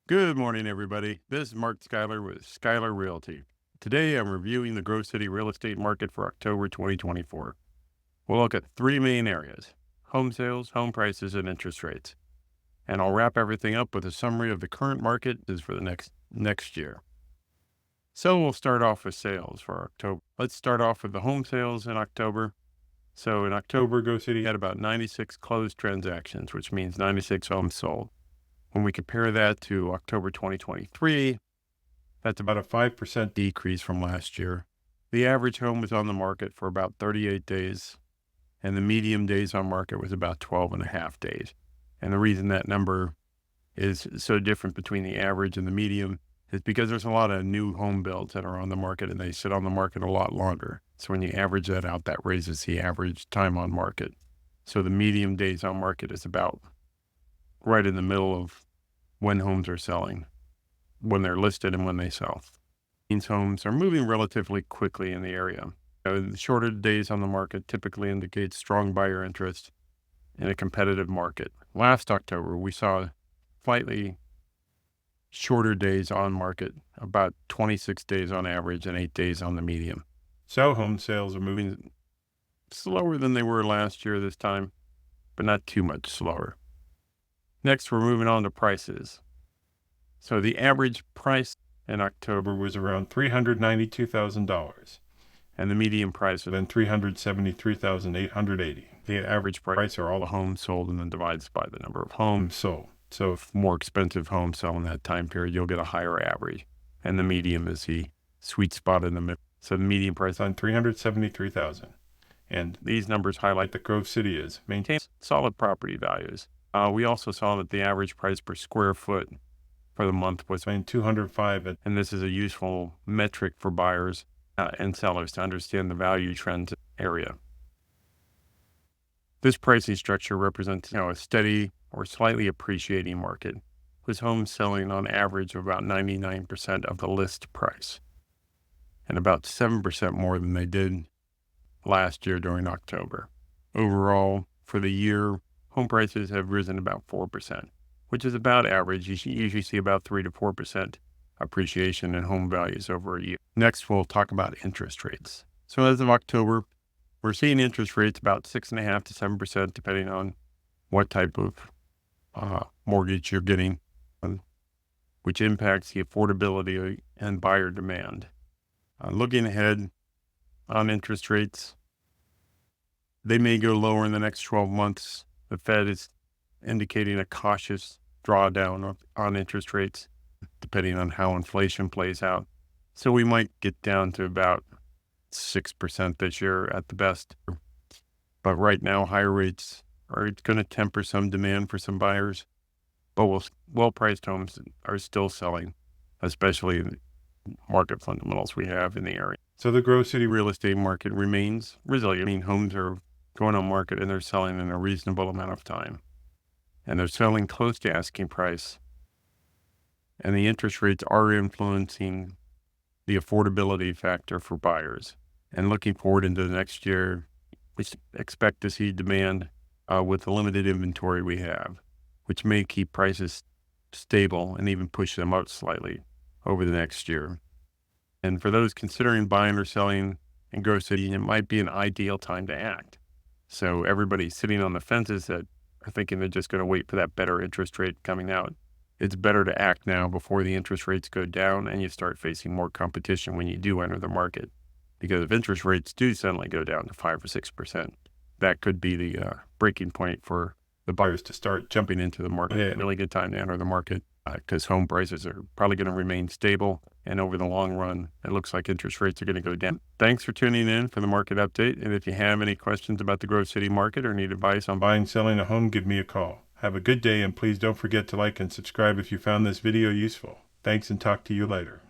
Good morning, everybody. This is Mark Schuyler with Schuyler Realty. Today, I'm reviewing the Grove City real estate market for October 2024. We'll look at three main areas: home sales, home prices, and interest rates. And I'll wrap everything up with a summary of the current market for the next year. So we'll start off with sales for October. Let's start off with the home sales in October. So in October, Grove City had about 96 closed transactions, which means 96 homes sold. When we compare that to October 2023, that's about a 5% decrease from last year. The average home was on the market for about 38 days, and the median days on market was about 12 and a half days. And the reason that number is so different between the average and the median is because there's a lot of new home builds that are on the market, and they sit on the market a lot longer. So when you average that out, that raises the average time on market. So the median days on market is about right in the middle of when homes are selling, when they're listed and when they sell. These homes are moving relatively quickly in the area. The shorter days on the market typically indicates strong buyer interest in a competitive market. Last October, we saw slightly shorter days on market, about 26 days on average and 8 days on the median. So home sales are moving slower than they were last year this time, but not too much slower. Next, we're moving on to prices. So the average price in October was around $392,000, and the median price was then $373,880. The average price are all the homes sold and then divides by the number of homes sold. So if more expensive homes sell in that time period, you'll get a higher average, and the median is the sweet spot in the middle. So the median price on $373,000. And these numbers highlight that Grove City is maintaining solid property values. We also saw that the average price per square foot for the month was $205, and this is a useful metric for buyers and sellers to understand the value trends area. This pricing structure represents a steady or slightly appreciating market, with homes selling on average of about 99% of the list price, and about 7% more than they did last year during October. Overall, for the year, home prices have risen about 4%, which is about average. You usually see about 3 to 4% appreciation in home values over a year. Next, we'll talk about interest rates. So as of October, we're seeing interest rates about 6.5 to 7%, depending on what type of mortgage you're getting, which impacts the affordability and buyer demand. Looking ahead on interest rates, they may go lower in the next 12 months. The Fed is indicating a cautious drawdown on interest rates, depending on how inflation plays out. So we might get down to about 6% this year at the best. But right now, higher rates are going to temper some demand for some buyers. But well-priced homes are still selling, especially in market fundamentals we have in the area. So the Grove City real estate market remains resilient. I mean, homes are going on market and they're selling in a reasonable amount of time. And they're selling close to asking price. And the interest rates are influencing the affordability factor for buyers. And looking forward into the next year, we expect to see demand with the limited inventory we have, which may keep prices stable and even push them up slightly over the next year. And for those considering buying or selling in Grove City, it might be an ideal time to act. So everybody sitting on the fences that are thinking they're just going to wait for that better interest rate coming out, it's better to act now before the interest rates go down and you start facing more competition when you do enter the market. Because if interest rates do suddenly go down to 5 or 6%, that could be the breaking point for the buyers to start jumping into the market. Yeah. Really good time to enter the market because home prices are probably going to remain stable. And over the long run, it looks like interest rates are going to go down. Thanks for tuning in for the market update. And if you have any questions about the Grove City market or need advice on buying, selling a home, give me a call. Have a good day, and please don't forget to like and subscribe if you found this video useful. Thanks, and talk to you later.